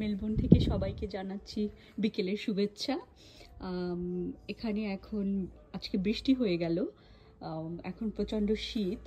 Melbourne থেকে সবাইকে জানাচ্ছি বিকেলের শুভেচ্ছা। এখানে এখন আজকে বৃষ্টি হয়ে গেল, এখন প্রচণ্ড শীত,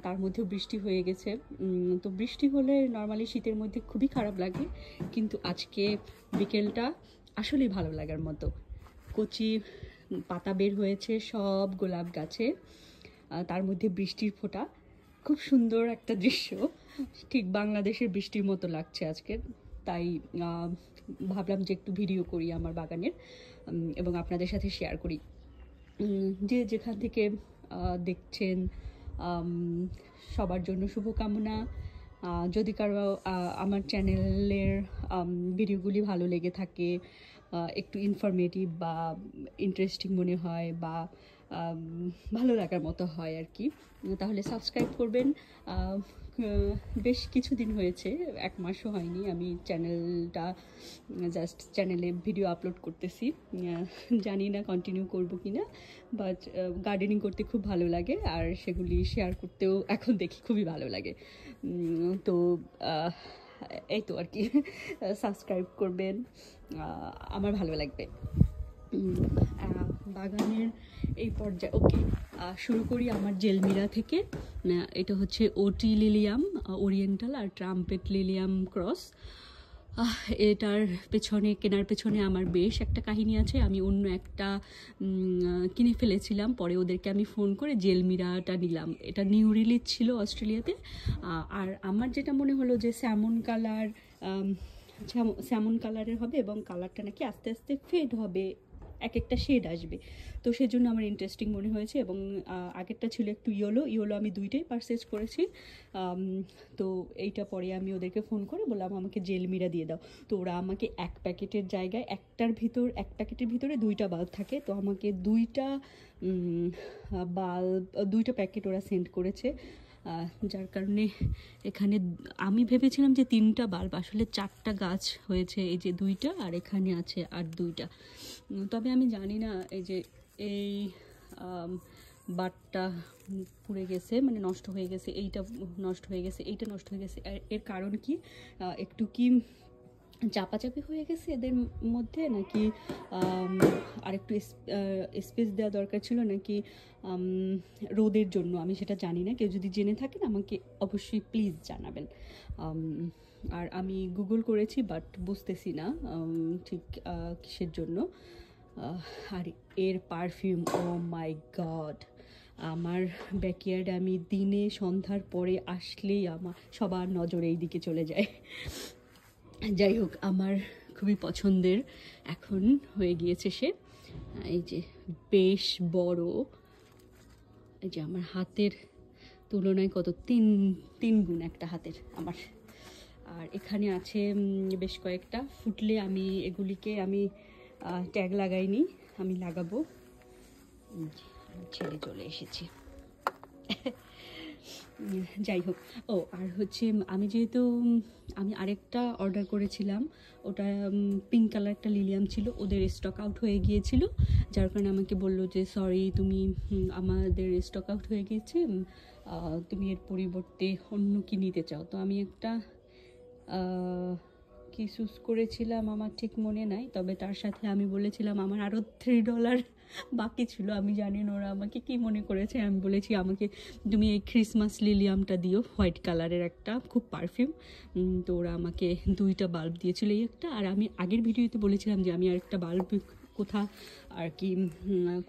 তার মধ্যেও বৃষ্টি হয়ে গেছে। তো বৃষ্টি হলে নর্মালি শীতের মধ্যে খুবই খারাপ লাগে, কিন্তু আজকে বিকেলটা আসলেই ভালো লাগার মতো। কচি পাতা বের হয়েছে সব গোলাপ গাছে, তার মধ্যে বৃষ্টির ফোঁটা, খুব সুন্দর একটা দৃশ্য, ঠিক বাংলাদেশের বৃষ্টির মতো লাগছে আজকে। তাই ভাবলাম যে একটু ভিডিও করি আমার বাগানের এবং আপনাদের সাথে শেয়ার করি। যে যেখান থেকে দেখছেন সবার জন্য শুভকামনা। যদি কারো আমার চ্যানেলের ভিডিওগুলি ভালো লেগে থাকে, একটু ইনফরমেটিভ বা ইন্টারেস্টিং মনে হয় বা ভালো লাগার মতো হয় আর কি, তাহলে সাবস্ক্রাইব করবেন। বেশ কিছুদিন হয়েছে, 1 মাসও হয়নি আমি চ্যানেলে ভিডিও আপলোড করতেছি। জানি না কন্টিনিউ করব কি না, বাট গার্ডেনিং করতে খুব ভালো লাগে আর সেগুলি শেয়ার করতেও এখন দেখি খুবই ভালো লাগে। তো এই তো আর কি, সাবস্ক্রাইব করবেন, আমার ভালো লাগবে। বাগানের এই পর্যায়ে ওকে, শুরু করি আমার জেলমিরা থেকে। এটা হচ্ছে ওটি লিলিয়াম ওরিয়েন্টাল আর ট্রাম্পেট লিলিয়াম ক্রস। এটার কেনার পেছনে আমার বেশ একটা কাহিনী আছে। আমি অন্য একটা কিনে ফেলেছিলাম, পরে ওদেরকে আমি ফোন করে জেলমিরাটা নিলাম। এটা নিউ রিলিজ ছিল অস্ট্রেলিয়াতে। আর আমার যেটা মনে হলো যে স্যামন কালারের হবে এবং কালারটা নাকি আস্তে আস্তে ফেড হবে, এক একটা শেড আসবে, তো সেজন্য আমার ইন্টারেস্টিং মনে হয়েছে। এবং আগেরটা ছিল একটু ইয়েলো, আমি দুইটাই পারচেজ করেছি। তো এইটা পরে আমি ওদেরকে ফোন করে বললাম আমাকে জেলমিরা দিয়ে দাও। তো ওরা আমাকে এক প্যাকেটের জায়গায় এক প্যাকেটের ভিতরে 2টা বাল্ব থাকে, তো আমাকে 2টা প্যাকেট ওরা সেন্ড করেছে। যার কারণে এখানে আমি ভেবেছিলাম যে 3টা বাল্ব, আসলে 4টা গাছ হয়েছে, এই যে 2টা আর এখানে আছে আর 2টা। তবে আমি জানি না এই বাটটা পুড়ে গেছে, মানে নষ্ট হয়ে গেছে, এইটা নষ্ট হয়ে গেছে, এইটা নষ্ট হয়ে গেছে। এর কারণ কি, একটু কি চাপাচাপি হয়ে গেছে এদের মধ্যে, নাকি আর একটু স্পেস দেওয়া দরকার ছিল, নাকি রোদের জন্য, আমি সেটা জানি না। কেউ যদি জেনে থাকেন আমাকে অবশ্যই প্লিজ জানাবেন। আর আমি গুগল করেছি বাট বুঝতেছি না ঠিক কিসের জন্য। আর এর পারফিউম, ও মাই গড! আমার ব্যাকইয়ার্ডে আমি দিনে সন্ধ্যার পরে আসলেই আমার সবার নজর এই দিকে চলে যায়। যাই হোক, আমার খুবই পছন্দের এখন হয়ে গিয়েছে সে। এই যে বেশ বড়, এই যে আমার হাতের তুলনায় কত, তিন গুণ একটা হাতের আমার। আর এখানে আছে বেশ কয়েকটা, ফুটলে এগুলিকে আমি ট্যাগ লাগাইনি, আমি লাগাবো। ছেলে চলে এসেছে। যাই হোক, আর হচ্ছে আমি আরেকটা অর্ডার করেছিলাম, ওটা পিঙ্ক কালার একটা লিলিয়াম ছিল, ওদের স্টক আউট হয়ে গিয়েছিল, যার কারণে আমাকে বললো যে সরি, তুমি আমাদের স্টক আউট হয়ে গিয়েছে, তুমি এর পরিবর্তে অন্য কি নিতে চাও। তো আমি একটা কি চুজ করেছিলাম আমার ঠিক মনে নাই, তবে তার সাথে আমি বলেছিলাম আমার আরও $3 বাকি ছিল। আমি জানি না ওরা আমাকে কি মনে করেছে, আমি বলেছি আমাকে তুমি এই ক্রিসমাস লিলিয়ামটা দিও, হোয়াইট কালারের একটা, খুব পারফিউম। তো ওরা আমাকে 2টা বাল্ব দিয়েছিল, এই একটা, আর আমি আগের ভিডিওতে বলেছিলাম যে আমি আরেকটা বাল্ব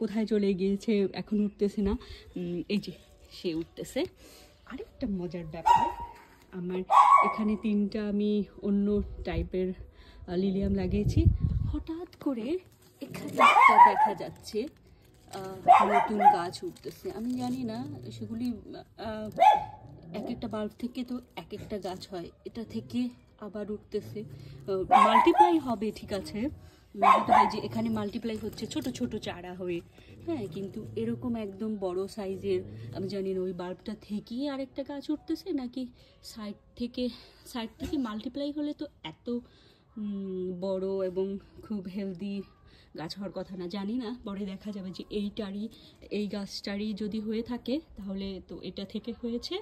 কোথায় চলে গিয়েছে, এখন উঠতেছে না। এই যে সে উঠতেছে। আরেকটা মজার ব্যাপার, আমার এখানে 3টা আমি অন্য টাইপের লিলিয়াম লাগিয়েছি, হঠাৎ করে এখানে একটা দেখা যাচ্ছে নতুন গাছ উঠতেছে। আমি জানি না সেগুলি এক একটা বাল্ব থেকে তো এক একটা গাছ হয়, এটা থেকে আবার উঠতেছে, মাল্টিপ্লাই হবে, ঠিক আছে, যে এখানে মাল্টিপ্লাই হচ্ছে ছোট ছোট চারা হয়ে, হ্যাঁ, কিন্তু এরকম একদম বড় সাইজের আমি জানি না ওই বাল্বটা থেকেই আরেকটা গাছ উঠতেছে, নাকি সাইড থেকে মাল্টিপ্লাই হলে তো এত বড় এবং খুব হেলদি গাছ হওয়ার কথা না, জানি না, পরে দেখা যাবে যে এই গাছটারই যদি হয়ে থাকে তাহলে তো এটা থেকে হয়েছে,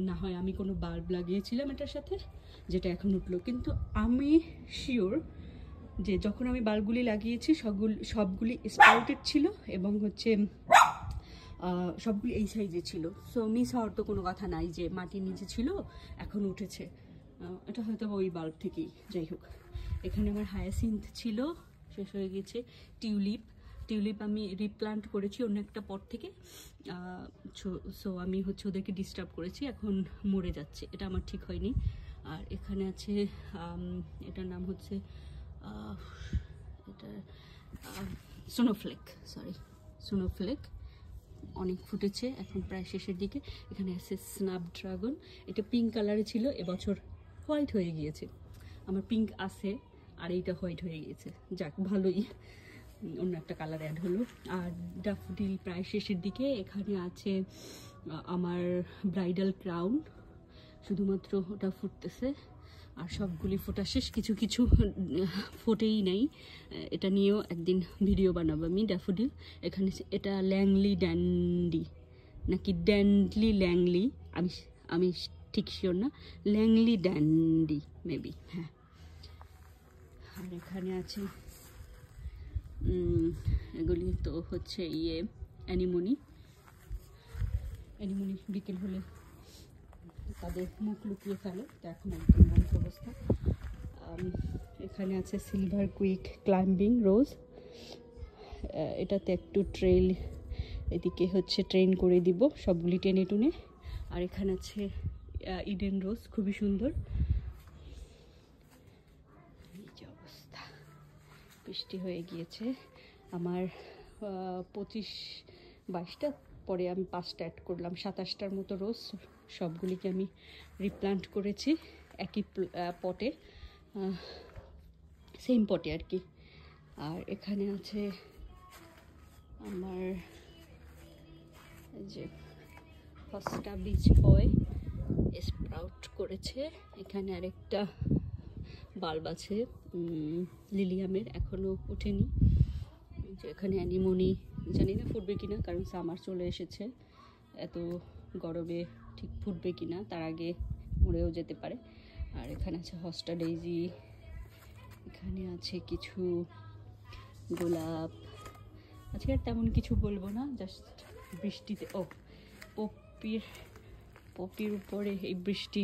না হয় আমি কোনো বাল্ব লাগিয়েছিলাম এটার সাথে যেটা এখন উঠলো। কিন্তু আমি শিওর যে যখন আমি বাল্বগুলি লাগিয়েছি সবগুলি স্পাউটেড ছিল এবং হচ্ছে সবগুলি এই সাইজে ছিল। সো মিস হওয়ার তো কোনো কথা নাই যে মাটির নিচে ছিল এখন উঠেছে, এটা হয়তো ওই বাল্ব থেকেই। যাই হোক, এখানে আমার হায়াসিন্থ ছিল, শেষ হয়ে গেছে। টিউলিপ আমি রিপ্লান্ট করেছি অন্য একটা পট থেকে, সো আমি হচ্ছে ওদেরকে ডিস্টার্ব করেছি, এখন মরে যাচ্ছে, এটা আমার ঠিক হয়নি। আর এখানে আছে এটার নাম হচ্ছে এটা স্নোফ্লেক, অনেক ফুটেছে, এখন প্রায় শেষের দিকে। এখানে আছে স্ন্যাপড্রাগন, এটা পিঙ্ক কালারে ছিল, এবছর হোয়াইট হয়ে গিয়েছে। আমার পিঙ্ক আছে আর এইটা হোয়াইট হয়ে গিয়েছে, যাক ভালোই, অন্য একটা কালার অ্যাড হলো। আর ড্যাফোডিল প্রায় শেষের দিকে। এখানে আছে আমার ব্রাইডাল ক্রাউন, শুধুমাত্র ওটা ফুটতেছে, আর সবগুলি ফোটা শেষ, কিছু কিছু ফোটেই নাই। এটা নিয়েও একদিন ভিডিও বানাবো আমি। ড্যাফোডিল এখানে, এটা ল্যাংলি ড্যান্ডি নাকি ড্যান্ডলি ল্যাংলি, আমি ঠিক শিওর না, ল্যাংলি ড্যান্ডি মেবি, হ্যাঁ। আর এখানে আছে এগুলি তো হচ্ছে অ্যানিমনি বিকেল হলে তাদের মুখ লুকিয়ে ফেলে, তো এখন একদম বন্ধ অবস্থা। এখানে আছে সিলভার কুইক ক্লাইম্বিং রোজ, এটাতে একটু ট্রেল এদিকে হচ্ছে ট্রেন করে দিব সবগুলি টেনে টুনে। আর এখানে আছে ইডেন রোজ, খুবই সুন্দর। এই যে অবস্থা, বৃষ্টি হয়ে গিয়েছে। আমার 25-22টা, পরে আমি 5টা অ্যাড করলাম, 27টার মতো রোজ, সবগুলিকে আমি রিপ্লান্ট করেছি একই পটে, সেম পটে আর কি। আর এখানে আছে আমার যে ফার্স্টটা বীজ বয় স্প্রাউট করেছে। এখানে আরেকটা বাল্ব আছে লিলিয়ামের, এখনও ওঠেনি। যে এখানে অ্যানিমনি, জানি না ফুটবে কিনা, কারণ সামার চলে এসেছে, এত গরমে ঠিক ফুটবে কিনা, তার আগে মরেও যেতে পারে। আর এখানে আছে হস্টা ডেইজি, এখানে আছে কিছু গোলাপ, আজকে আর তেমন কিছু বলবো না, জাস্ট বৃষ্টিতে পপির উপরে এই বৃষ্টি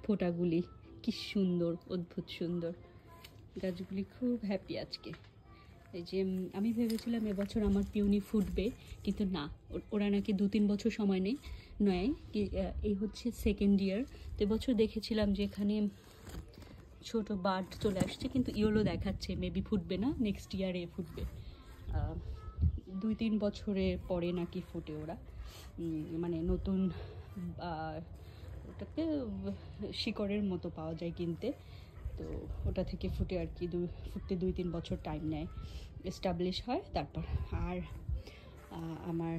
ফোঁটাগুলি কি সুন্দর, অদ্ভুত সুন্দর, গাছগুলি খুব হ্যাপি আজকে। এই যে আমি ভেবেছিলাম এবছর আমার পিওনি ফুটবে, কিন্তু না, ওরা নাকি 2-3 বছর সময় নয়, এই হচ্ছে সেকেন্ড ইয়ার। তো এবছর দেখেছিলাম যে এখানে ছোট বার্ড চলে আসছে, কিন্তু ইয়েলো দেখাচ্ছে, মেবি ফুটবে না, নেক্সট ইয়ারে ফুটবে। 2-3 বছরের পরে নাকি ফুটে ওরা, মানে নতুন ওটাকে শিকড়ের মতো পাওয়া যায় কিনতে, তো ওটা থেকে ফুটে আর কি, ফুটতে 2-3 বছর টাইম নেয়, এস্টাবলিশ হয় তারপর। আর আমার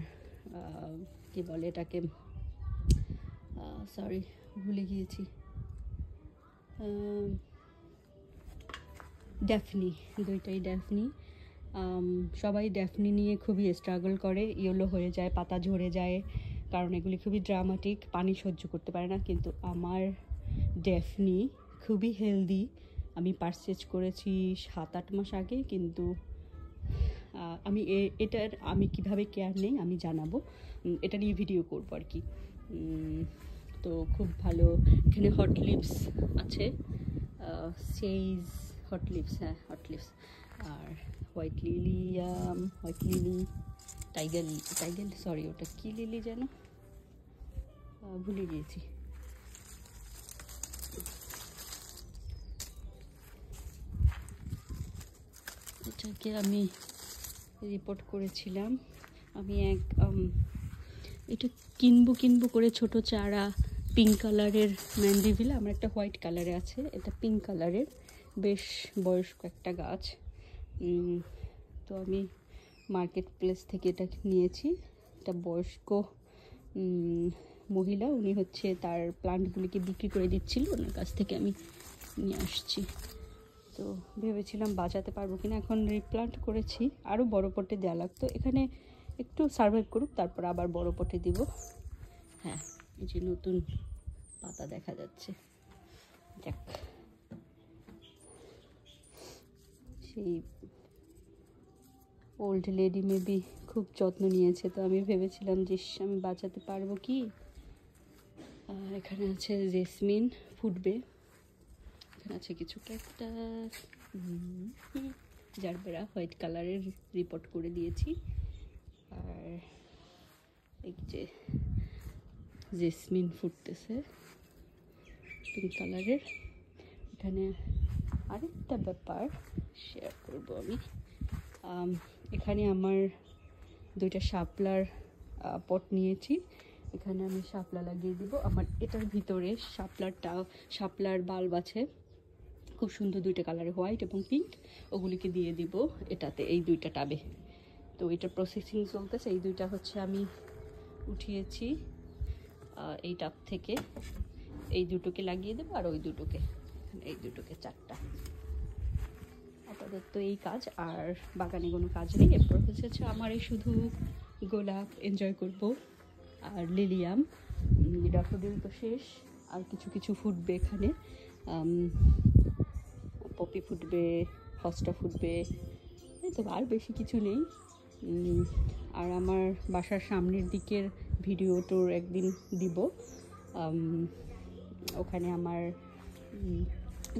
কি বলে এটাকে, সরি ভুলে গিয়েছি, ড্যাফনি, দুইটাই ড্যাফনি। সবাই ড্যাফনি নিয়ে খুবই স্ট্রাগল করে, ইয়েলো হয়ে যায়, পাতা ঝরে যায়, কারণ এগুলি খুবই ড্রামাটিক, পানি সহ্য করতে পারে না। কিন্তু আমার ড্যাফনি খুবই হেলদি, আমি পারচেজ করেছি 7-8 মাস আগে, কিন্তু আমি এটার আমি কিভাবে কেয়ার নেই আমি জানাবো, এটা নিয়ে ভিডিও করবো আর কি। তো খুব ভালো। এখানে হট লিপস আছে, সেইজ হট লিপস, হ্যাঁ হট লিপস। আর হোয়াইট লিলি, টাইগার সরি, ওটা কি লিলি যেন ভুলে গিয়েছি। এটাকে আমি রিপোর্ট করেছিলাম, আমি এটা কিনবো করে ছোট চারা, পিঙ্ক কালারের ম্যান্ডিভিলা, আমার একটা হোয়াইট কালারে আছে, এটা পিঙ্ক কালারের, বেশ বয়স্ক একটা গাছ। তো আমি মার্কেট প্লেস থেকে এটা নিয়েছি, এটা বয়স্ক মহিলা, উনি হচ্ছে তার প্লান্টগুলিকে বিক্রি করে দিচ্ছিল, ওনার কাছ থেকে আমি নিয়ে আসছি। তো ভেবেছিলাম বাঁচাতে পারবো কিনা, এখন রিপ্লান্ট করেছি, আরও বড় পটে দেওয়া লাগতো, এখানে একটু সার্ভাইভ করুক তারপর আবার বড় পটে দিব। হ্যাঁ, এই যে নতুন পাতা দেখা যাচ্ছে। যাক, সেই ওল্ড লেডি মেবি খুব যত্ন নিয়েছে, তো আমি ভেবেছিলাম যে আমি বাঁচাতে পারবো কি। এখানে আছে জেসমিন ফুটবে, এখানে আছে কিছু ক্যাকটাস, জারবেরা হোয়াইট কালারের রিপোর্ট করে দিয়েছি, আর এই যে জেসমিন ফুটতেছে পিঙ্ক কালারের। এখানে আরেকটা ব্যাপার শেয়ার করবো আমি, এখানে আমার 2টা শাপলার পট নিয়েছি, এখানে আমি শাপলা লাগিয়ে দিব। আমার এটার ভিতরে শাপলার বাল্ব আছে, খুব সুন্দর 2টা কালারে, হোয়াইট এবং পিঙ্ক, ওগুলিকে দিয়ে দিব এটাতে, এই 2টা টাবে। তো এটা প্রসেসিং চলতেছে, এই 2টা হচ্ছে আমি উঠিয়েছি এই টাব থেকে, এই 2টোকে লাগিয়ে দেবো, আর ওই 2টোকে, এই 2টোকে 4টা। আপাতত এই কাজ, আর বাগানে কোনো কাজ নেই। এরপর হচ্ছে আমার এই শুধু গোলাপ এনজয় করব, আর লিলিয়াম, ড্যাফোডিল তো শেষ, আর কিছু কিছু ফুটবে এখানে, পপি ফুটবে, হস্টা ফুটবে, এই তো, আর বেশি কিছু নেই। আর আমার বাসার সামনের দিকের ভিডিও টোর একদিন দিব, ওখানে আমার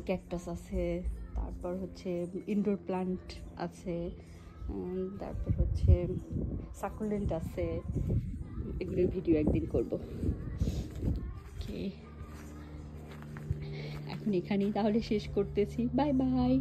ক্যাকটাস আছে, তারপর হচ্ছে ইনডোর প্লান্ট আছে, তারপর হচ্ছে সাকুলেন্ট আছে, এগুলোর ভিডিও একদিন করব। ওকে, এখন এখানেই তাহলে শেষ করতেছি, বাই বাই।